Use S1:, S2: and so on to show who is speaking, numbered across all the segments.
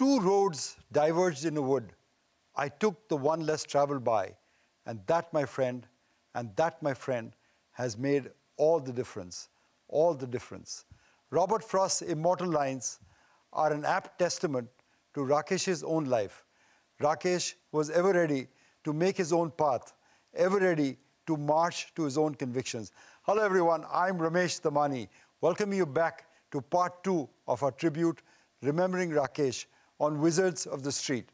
S1: Two roads diverged in a wood. I took the one less traveled by, and that, my friend, has made all the difference. All the difference. Robert Frost's immortal lines are an apt testament to Rakesh's own life. Rakesh was ever ready to make his own path, ever ready to march to his own convictions. Hello everyone, I'm Ramesh Damani, welcoming you back to part 2 of our tribute, Remembering Rakesh, on Wizards of the Street.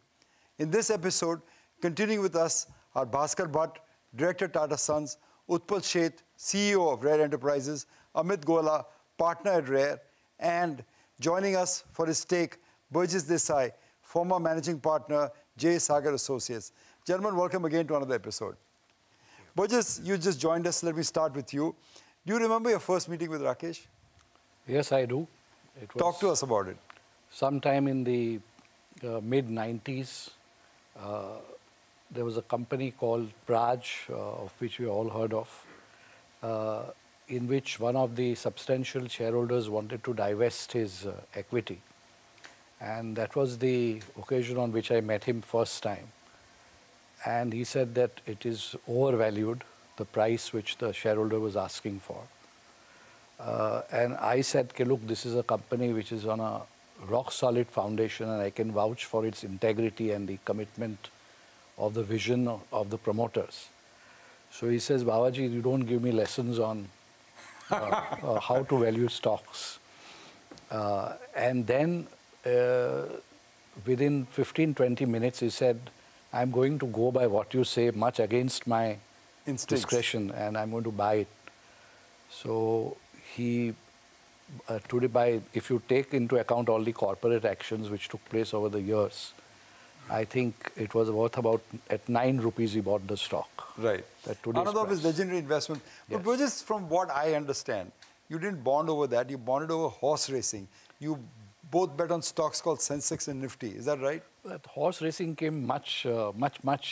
S1: In this episode, continuing with us are Bhaskar Bhat, Director Tata Sons, Utpal Sheth, CEO of Rare Enterprises, Amit Goela, partner at Rare, and joining us for his take, Berjis Desai, former managing partner, J. Sagar Associates. Gentlemen, welcome again to another episode. Berjis, you just joined us. Let me start with you. Do you remember your first meeting with Rakesh?
S2: Yes, I do.
S1: Talk to us about it.
S2: Sometime in the mid-90s, there was a company called Praj, of which we all heard of, in which one of the substantial shareholders wanted to divest his equity. And that was the occasion on which I met him first time. And he said that it is overvalued, the price which the shareholder was asking for. And I said, okay, look, this is a company which is on a rock-solid foundation, and I can vouch for its integrity and the commitment of the vision of the promoters. So he says, Babaji, you don't give me lessons on how to value stocks. And then within 15-20 minutes, he said, I'm going to go by what you say, much against my discretion, and I'm going to buy it. So he, if you take into account all the corporate actions which took place over the years, I think it was worth about, at 9 rupees he bought the stock.
S1: Right. Another of his legendary investment. But yes. Just from what I understand, you didn't bond over that, you bonded over horse racing. You both bet on stocks called Sensex and Nifty, is that right?
S2: That horse racing came much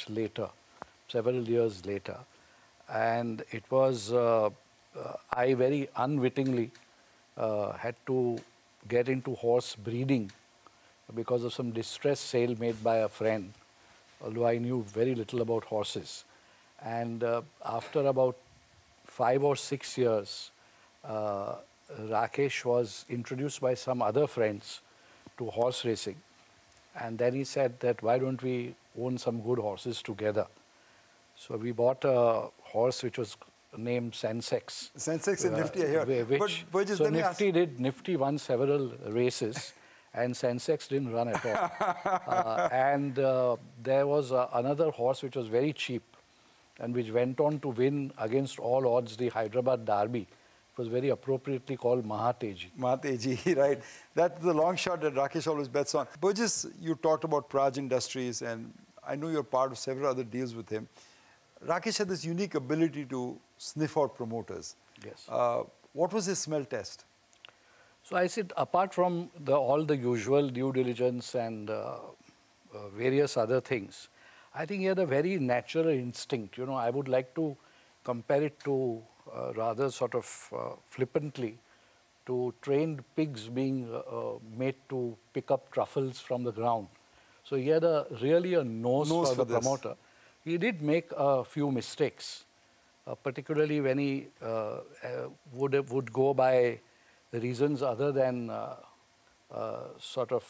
S2: later, several years later. And it was, I very unwittingly had to get into horse breeding because of some distress sale made by a friend, although I knew very little about horses. And after about 5 or 6 years, Rakesh was introduced by some other friends to horse racing. And then he said that, why don't we own some good horses together? So we bought a horse which was named Sensex.
S1: Sensex and Nifty, I hear.
S2: So Nifty won several races, and Sensex didn't run at all. And there was another horse which was very cheap, and which went on to win against all odds the Hyderabad Derby. It was very appropriately called Mahateji.
S1: Mahateji, right. That's the long shot that Rakesh always bets on. Berjis, you talked about Praj Industries, and I know you're part of several other deals with him. Rakesh had this unique ability to sniff out promoters.
S2: Yes.
S1: What was his smell test?
S2: So I said, apart from all the usual due diligence and various other things, I think he had a very natural instinct. You know, I would like to compare it to rather sort of flippantly to trained pigs being made to pick up truffles from the ground. So he had really a nose for the promoter. He did make a few mistakes, particularly when he would go by reasons other than sort of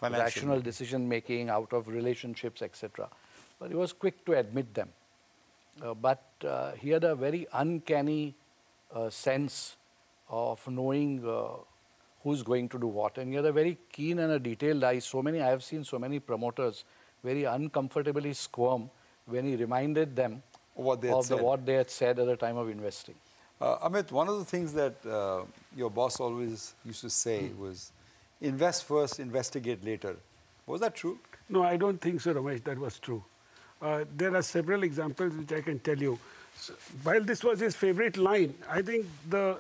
S2: rational decision-making out of relationships, etc. But he was quick to admit them. But he had a very uncanny sense of knowing who's going to do what. And he had a very keen and a detailed eye. I have seen so many promoters very uncomfortably squirm when he reminded them what they had said at the time of investing.
S1: Amit, one of the things that your boss always used to say was, invest first, investigate later. Was that true?
S3: No, I don't think so, Ramesh, that was true. There are several examples which I can tell you. So, while this was his favorite line, I think the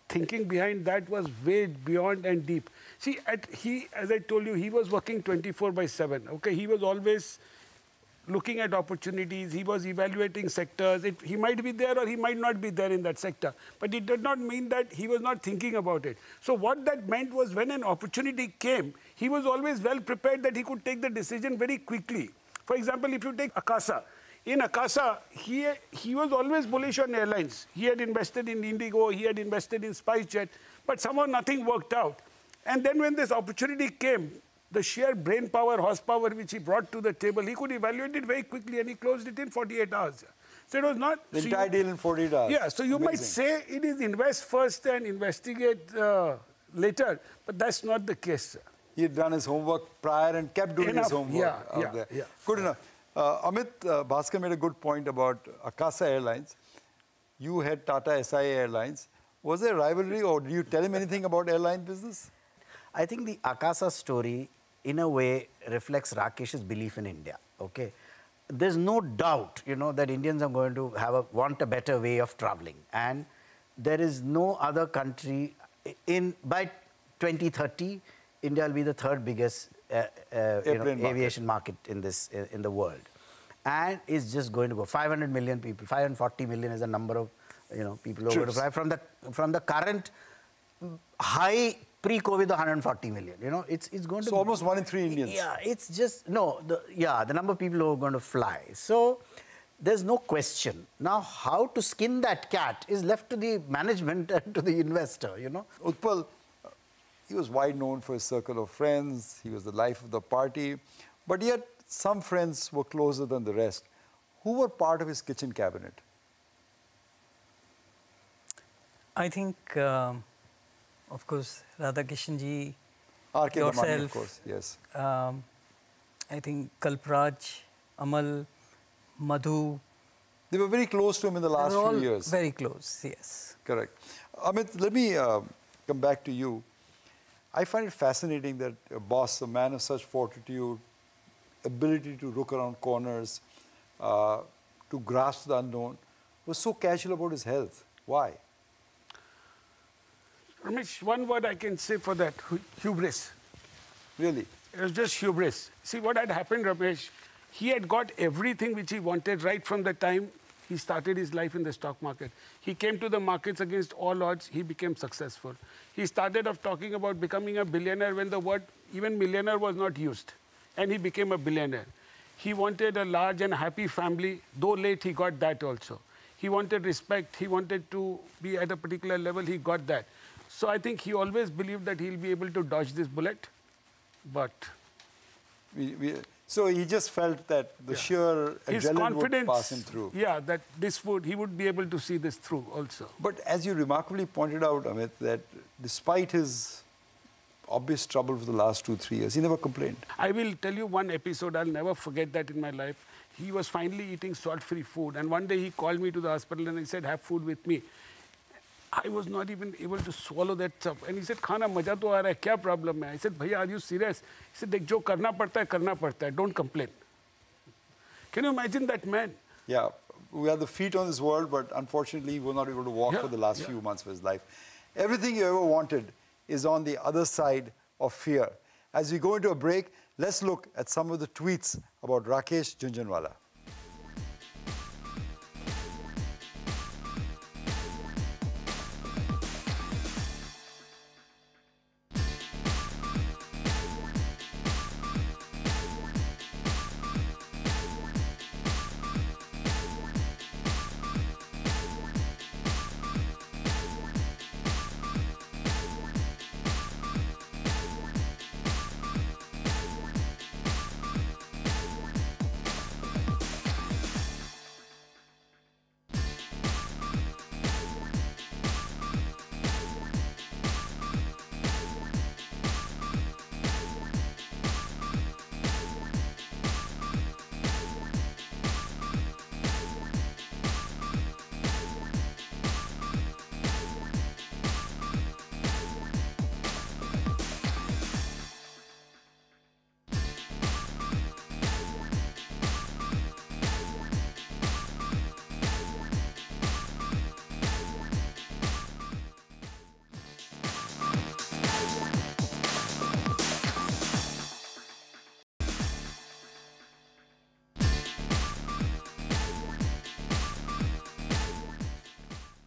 S3: thinking behind that was way beyond and deep. See, as I told you, he was working 24/7. Okay, he was always looking at opportunities. He was evaluating sectors. He might be there or he might not be there in that sector. But it did not mean that he was not thinking about it. So what that meant was when an opportunity came, he was always well prepared that he could take the decision very quickly. For example, if you take Akasa. In Akasa, he was always bullish on airlines. He had invested in Indigo, he had invested in SpiceJet, but somehow nothing worked out. And then when this opportunity came, the sheer brain power, horsepower which he brought to the table, he could evaluate it very quickly and he closed it in 48 hours. So it was not...
S1: The entire deal in 48 hours.
S3: Yeah, so you might say it is invest first and investigate later, but that's not the case.
S1: He had done his homework prior and kept doing his homework out there.
S3: Yeah.
S1: Good enough. Amit, Bhaskar made a good point about Akasa Airlines. You had Tata SI Airlines. Was there rivalry or did you tell him anything about airline business?
S4: I think the Akasa story, in a way, reflects Rakesh's belief in India, okay? There's no doubt, that Indians are going to want a better way of traveling. And there is no other country, by 2030, India will be the third biggest aviation market in the world. And it's just going to go. 500 million people, 540 million is the number of people who are going to fly from the current high pre-COVID 140 million. It's going to.
S1: So almost 1 in 3 Indians.
S4: Yeah, it's just the number of people who are going to fly. So there's no question. Now, how to skin that cat is left to the management and to the investor.
S1: Utpal, he was wide known for his circle of friends. He was the life of the party. But yet, some friends were closer than the rest. Who were part of his kitchen cabinet?
S5: I think, of course, Radhakishan ji,
S1: R.K.
S5: yourself,
S1: Damani, of course, yes.
S5: I think Kalpraj, Amal, Madhu.
S1: They were very close to him in the last few years.
S5: Very close, yes.
S1: Correct. Amit, let me come back to you. I find it fascinating that a boss, a man of such fortitude, ability to look around corners, to grasp the unknown, was so casual about his health. Why?
S3: Ramesh, one word I can say for that, hubris.
S1: Really?
S3: It was just hubris. See, what had happened, Ramesh, he had got everything which he wanted right from the time he started his life in the stock market. He came to the markets against all odds. He became successful. He started off talking about becoming a billionaire when the word even millionaire was not used. And he became a billionaire. He wanted a large and happy family. Though late, he got that also. He wanted respect. He wanted to be at a particular level. He got that. So I think he always believed that he'll be able to dodge this bullet. But...
S1: So he just felt that the sheer adrenaline would pass him through.
S3: Yeah, that he would be able to see this through also.
S1: But as you remarkably pointed out, Amit, that despite his obvious trouble for the last 2-3 years, he never complained.
S3: I will tell you one episode, I'll never forget that in my life. He was finally eating salt-free food. And one day he called me to the hospital and he said, have food with me. I was not even able to swallow that stuff. And he said, Khana, maja to aa raha hai, kya problem hai? I said, Bhaiya, are you serious? He said, Dekh, jo karna padta hai, don't complain. Can you imagine that man?
S1: Yeah, we have the feet on this world, but unfortunately, he was not able to walk for the last few months of his life. Everything you ever wanted is on the other side of fear. As we go into a break, let's look at some of the tweets about Rakesh Jhunjhunwala.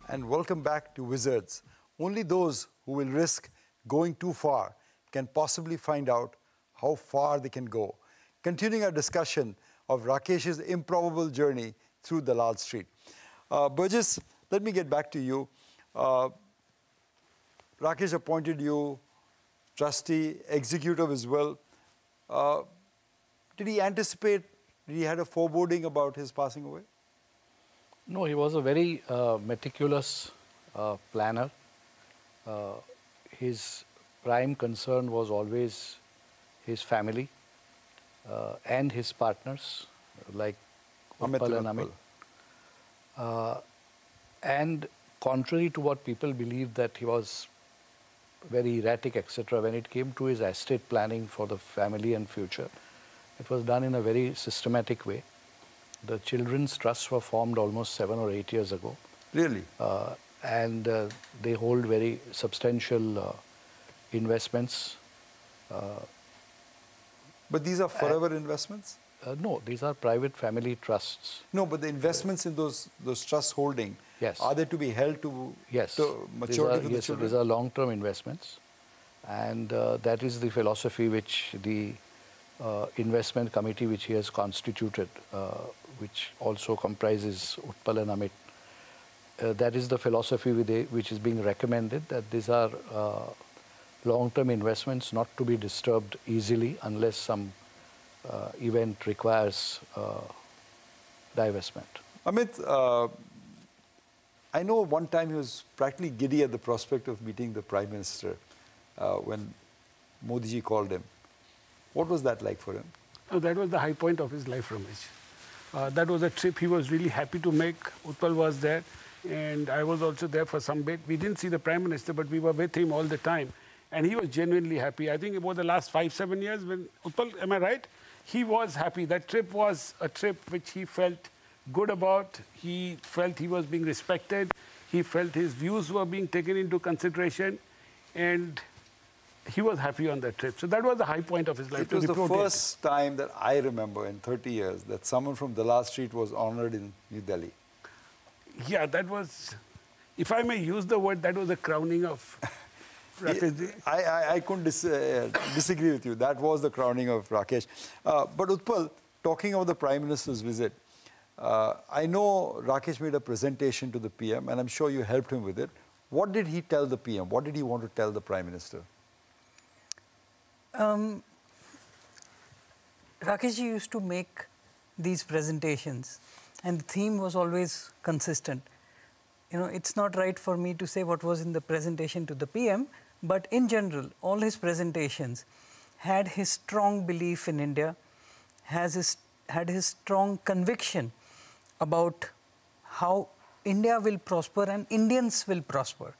S1: and welcome back to Wizards. Only those who will risk going too far can possibly find out how far they can go. Continuing our discussion of Rakesh's improbable journey through Dalal Street. Berjis, let me get back to you. Rakesh appointed you trustee, executive as well. Did he anticipate, did he had a foreboding about his passing away?
S2: No, he was a very meticulous planner. His prime concern was always his family and his partners, like Utpal and Amit. And contrary to what people believed that he was very erratic, etc., when it came to his estate planning for the family and future, it was done in a very systematic way. The children's trusts were formed almost 7 or 8 years ago.
S1: Really?
S2: And they hold very substantial investments.
S1: But these are forever investments?
S2: No, these are private family trusts.
S1: No, but the investments in those trusts holding,
S2: yes,
S1: are they to be held to,
S2: yes,
S1: to maturity for the children?
S2: These are long-term investments. And that is the philosophy which the investment committee which he has constituted, which also comprises Utpal and Amit. That is the philosophy which is being recommended, that these are long-term investments not to be disturbed easily unless some event requires divestment.
S1: Amit, I know one time he was practically giddy at the prospect of meeting the Prime Minister when Modi ji called him. What was that like for him?
S3: Oh, that was the high point of his life, Ramesh. That was a trip he was really happy to make. Utpal was there, and I was also there for some bit. We didn't see the Prime Minister, but we were with him all the time. And he was genuinely happy. I think about the last 5-7 years when Utpal, am I right? He was happy. That trip was a trip which he felt good about. He felt he was being respected. He felt his views were being taken into consideration. And he was happy on that trip. So that was the high point of his life.
S1: It was the first time that I remember in 30 years that someone from Dalal Street was honored in New Delhi.
S3: Yeah, that was, if I may use the word, that was a crowning of Rakesh.
S1: I couldn't disagree with you. That was the crowning of Rakesh. But Utpal, talking about the Prime Minister's visit, I know Rakesh made a presentation to the PM, and I'm sure you helped him with it. What did he tell the PM? What did he want to tell the Prime Minister?
S5: Rakesh ji used to make these presentations, and the theme was always consistent. You know, it's not right for me to say what was in the presentation to the PM, but in general, all his presentations had his strong belief in India, had his strong conviction about how India will prosper and Indians will prosper,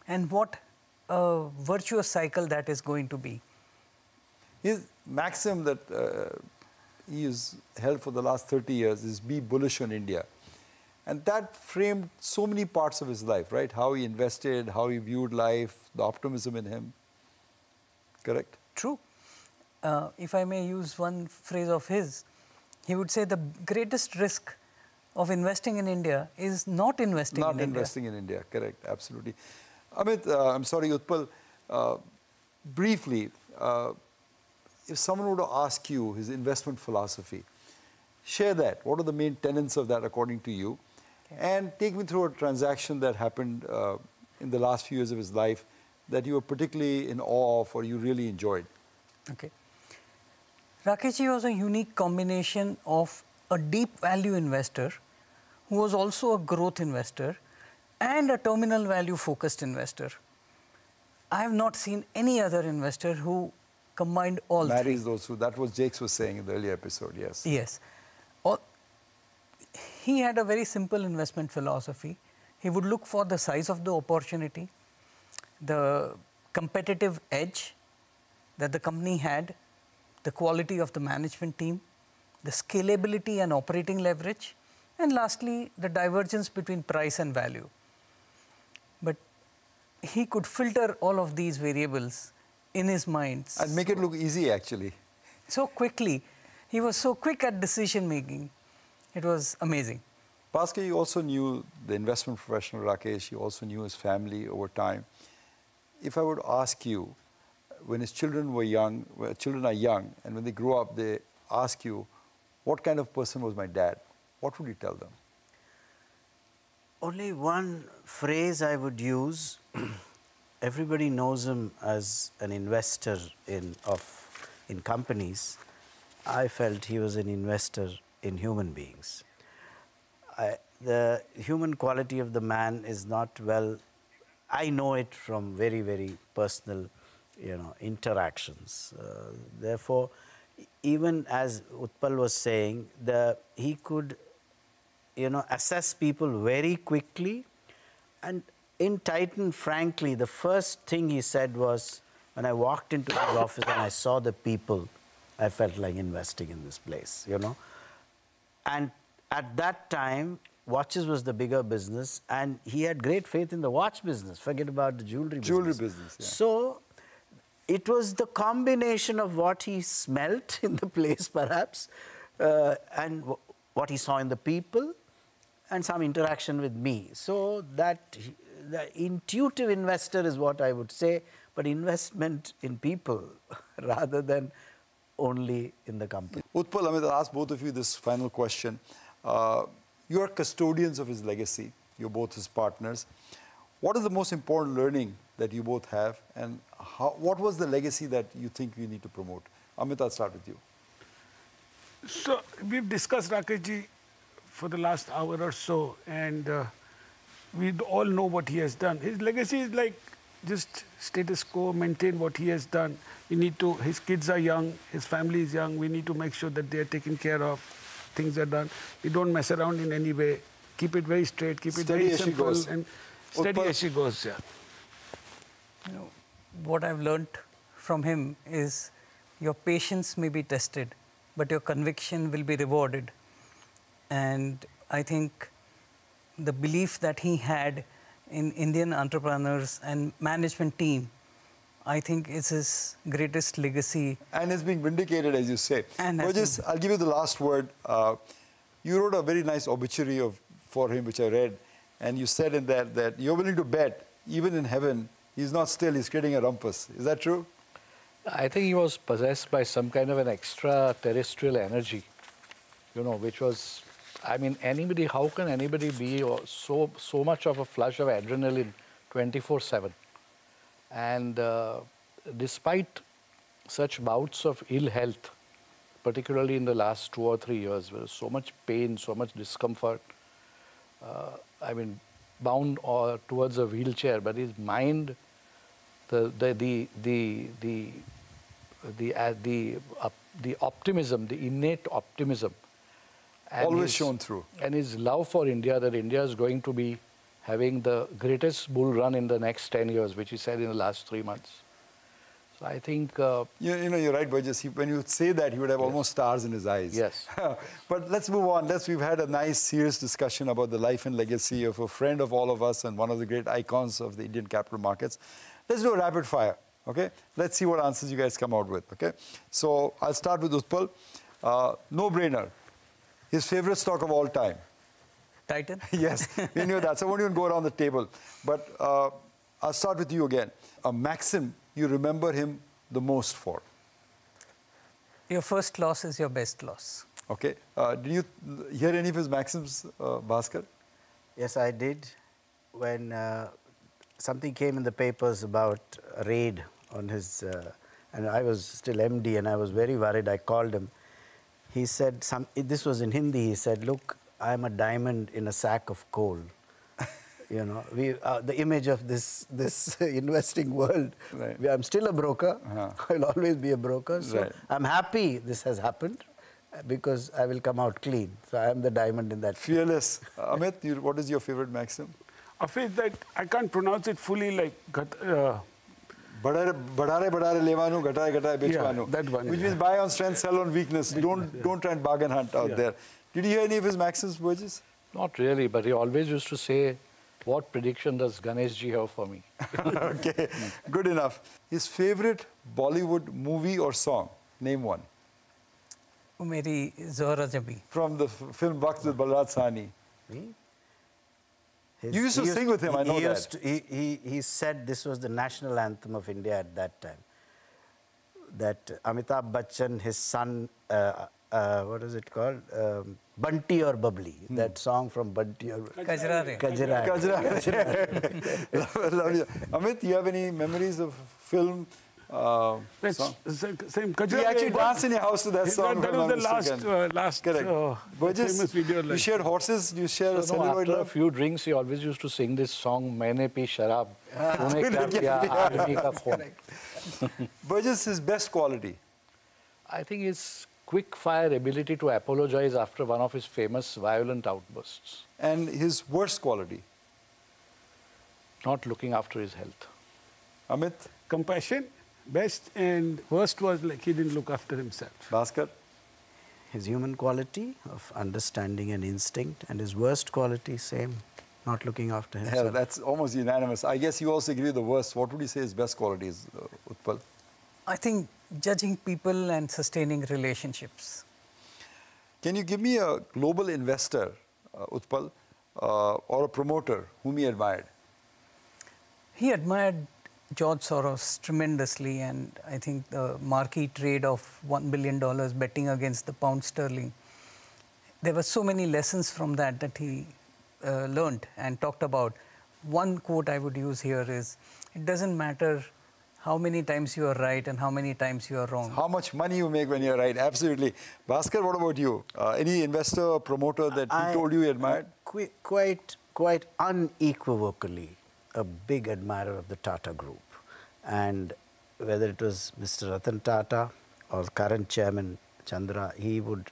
S5: and what a virtuous cycle that is going to be.
S1: His maxim that he has held for the last 30 years is be bullish on India. And that framed so many parts of his life, right? How he invested, how he viewed life, the optimism in him. Correct?
S5: True. If I may use one phrase of his, he would say the greatest risk of investing in India is not investing in India.
S1: Not investing in India, correct, absolutely. Amit, I'm sorry, Utpal, briefly, if someone were to ask you his investment philosophy, share that. What are the main tenets of that according to you? Okay. And take me through a transaction that happened in the last few years of his life that you were particularly in awe of or you really enjoyed.
S5: Okay. Rakesh ji was a unique combination of a deep value investor who was also a growth investor and a terminal value focused investor. I have not seen any other investor who combined all three.
S1: Marries those two. That was Jakes was saying in the earlier episode, yes.
S5: Yes. He had a very simple investment philosophy. He would look for the size of the opportunity, the competitive edge that the company had, the quality of the management team, the scalability and operating leverage, and lastly, the divergence between price and value. But he could filter all of these variables in his mind.
S1: And make it look easy, actually.
S5: So quickly. He was so quick at decision making. It was amazing.
S1: Bhaskar, you also knew the investment professional Rakesh, you also knew his family over time. If I would ask you, when his children were young, when children are young, and when they grow up, they ask you, what kind of person was my dad? What would you tell them?
S4: Only one phrase I would use. Everybody knows him as an investor in companies. I felt he was an investor in human beings. The human quality of the man is not well. I know it from very, very personal, interactions. Therefore, even as Utpal was saying, he could, assess people very quickly. And in Titan, frankly, the first thing he said was, when I walked into his office and I saw the people, I felt like investing in this place, And at that time, watches was the bigger business, and he had great faith in the watch business. Forget about the jewelry business.
S1: Jewelry business, yeah.
S4: So it was the combination of what he smelt in the place, perhaps, and what he saw in the people, and some interaction with me. So that the intuitive investor is what I would say, but investment in people rather than only in the company.
S1: Utpal, Amit, I'll ask both of you this final question. You are custodians of his legacy. You're both his partners. What is the most important learning that you both have, and what was the legacy that you think you need to promote? Amit, I'll start with you.
S3: So we've discussed Rakesh ji for the last hour or so, and we all know what he has done. His legacy is like just status quo, maintain what he has done. We need to, his kids are young, his family is young, we need to make sure that they are taken care of, things are done. We don't mess around in any way, keep it very straight, keep it very simple, and steady as she goes, yeah.
S5: What I've learned from him is your patience may be tested, but your conviction will be rewarded. And I think the belief that he had in Indian entrepreneurs and management team, I think is his greatest legacy.
S1: And is being vindicated, as you say.
S5: Berjis,
S1: I'll give you the last word. You wrote a very nice obituary for him, which I read, and you said in that you're willing to bet, even in heaven, he's not still, he's creating a rumpus. Is that true?
S2: I think he was possessed by some kind of an extraterrestrial energy, which was, I mean, how can anybody be so much of a flush of adrenaline 24/7? And despite such bouts of ill health, particularly in the last 2 or 3 years, where so much pain, so much discomfort, I mean, bound towards a wheelchair, but his mind, the optimism, the innate optimism,
S1: always shown through,
S2: and his love for India, that India is going to be having the greatest bull run in the next 10 years, which he said in the last 3 months. So I think...
S1: you're right, Berjis. When you say that, he would have almost stars in his eyes.
S2: Yes.
S1: But let's move on. We've had a nice, serious discussion about the life and legacy of a friend of all of us and one of the great icons of the Indian capital markets. Let's do a rapid fire, okay? Let's see what answers you guys come out with, okay? So I'll start with Utpal. No-brainer. His favorite stock of all time?
S5: Titan?
S1: Yes, we knew that. So I won't even go around the table. But I'll start with you again. A maxim you remember him the most for?
S5: Your first loss is your best loss.
S1: Okay. Did you hear any of his maxims, Bhaskar?
S4: Yes, I did. When something came in the papers about a raid on his... and I was still MD and I was very worried. I called him. He said, this was in Hindi, he said, look, I'm a diamond in a sack of coal. The image of this investing world.
S1: Right.
S4: I'm still a broker. I'll always be a broker. So I'm happy this has happened because I will come out clean. So I'm the diamond in that.
S1: Fearless. Amit, what is your favorite maxim?
S3: A phrase that I can't pronounce it fully, like...
S1: Badare levanu, gatare bechwanu.
S3: That one.
S1: Which means buy on strength, sell on weakness. Don't try and bargain hunt out there. Did you hear any of his maxims, Berjis?
S2: Not really, but he always used to say, what prediction does Ganesh ji have for me?
S1: Okay, good enough. His favorite Bollywood movie or song? Name one.
S5: Meri Zora Jabi.
S1: From the film Waqt with Balraj Sahni.
S4: me.
S1: You used to sing with him, I know that.
S4: He said this was the national anthem of India at that time. That Amitabh Bachchan, his son, what is it called? Bunty or Bubbly. That song from Bunty or
S5: Kajra.
S1: Lovely. Amit, you have any memories of film? Song?
S3: Same.
S1: We actually danced in your house to that song.
S3: That was the last
S1: Burgess,
S3: famous video.
S1: you shared horses, you shared a celluloid
S2: after a
S1: love?
S2: few drinks, he always used to sing this song, Maine pi sharab, tune kya kiya, aadmi ka khoon.
S1: Burgess, his best quality?
S2: I think his quick-fire ability to apologize after one of his famous violent outbursts.
S1: And his worst quality?
S2: Not looking after his health.
S1: Amit?
S3: Compassion, best, and worst was like he didn't look after himself.
S1: Bhaskar?
S4: His human quality of understanding and instinct, and his worst quality, same, not looking after himself.
S1: Hell, that's almost unanimous. I guess you also agree with the worst. What would you say his best quality is, Utpal?
S5: I think judging people and sustaining relationships.
S1: Can you give me a global investor, Utpal, or a promoter whom he admired?
S5: He admired George Soros tremendously, and I think the marquee trade of $1 billion betting against the pound sterling, there were so many lessons from that he learned and talked about. One quote I would use here is, it doesn't matter how many times you are right and how many times you are wrong.
S1: How much money you make when you're right, absolutely. Bhaskar, what about you? Any investor or promoter that he told you he admired?
S4: Quite unequivocally a big admirer of the Tata Group. And whether it was Mr. Ratan Tata or current chairman Chandra, he would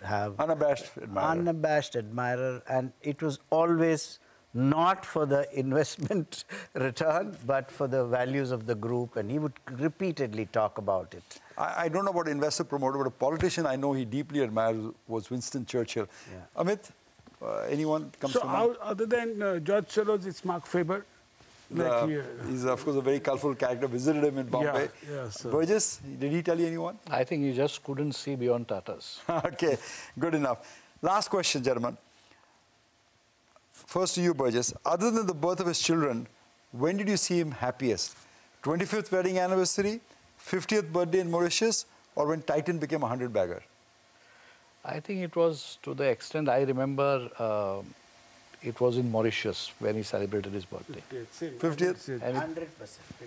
S4: have unabashed admirer, and it was always not for the investment return, but for the values of the group, and he would repeatedly talk about it.
S1: I don't know about investor promoter, but a politician I know he deeply admires was Winston Churchill. Yeah. Amit, anyone comes to mind?
S3: Other than George Soros, it's Mark Faber.
S1: He's, of course, a very colorful character. Visited him in Bombay. Burgess, did he tell you anyone?
S2: I think he just couldn't see beyond Tatas.
S1: Okay, good enough. Last question, gentlemen. First to you, Burgess. Other than the birth of his children, when did you see him happiest? 25th wedding anniversary, 50th birthday in Mauritius, or when Titan became a 100-bagger?
S2: I think it was to the extent I remember it was in Mauritius when he celebrated his birthday.
S1: 50th?
S4: 100%.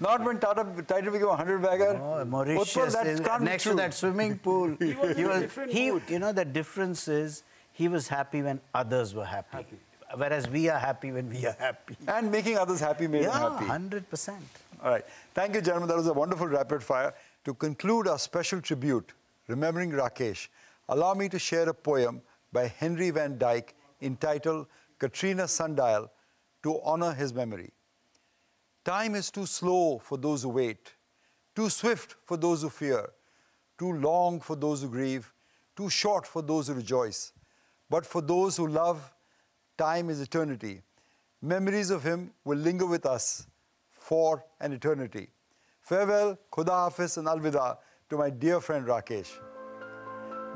S1: Not when Titan became a 100-bagger?
S4: No, Mauritius is next to that swimming pool. You know, the difference is he was happy when others were happy. Whereas we are happy when we are happy.
S1: And making others happy made him happy.
S4: 100%.
S1: All right. Thank you, gentlemen. That was a wonderful rapid fire. To conclude our special tribute, remembering Rakesh, allow me to share a poem by Henry Van Dyke entitled Katrina Sundial to honor his memory. Time is too slow for those who wait, too swift for those who fear, too long for those who grieve, too short for those who rejoice. But for those who love, time is eternity. Memories of him will linger with us for an eternity. Farewell, Khuda Hafiz and Alvida to my dear friend Rakesh.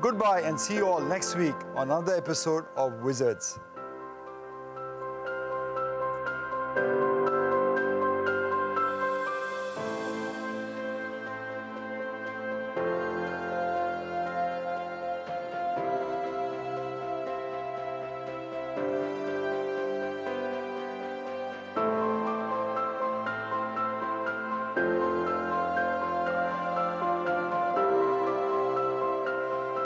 S1: Goodbye and see you all next week on another episode of Wizards.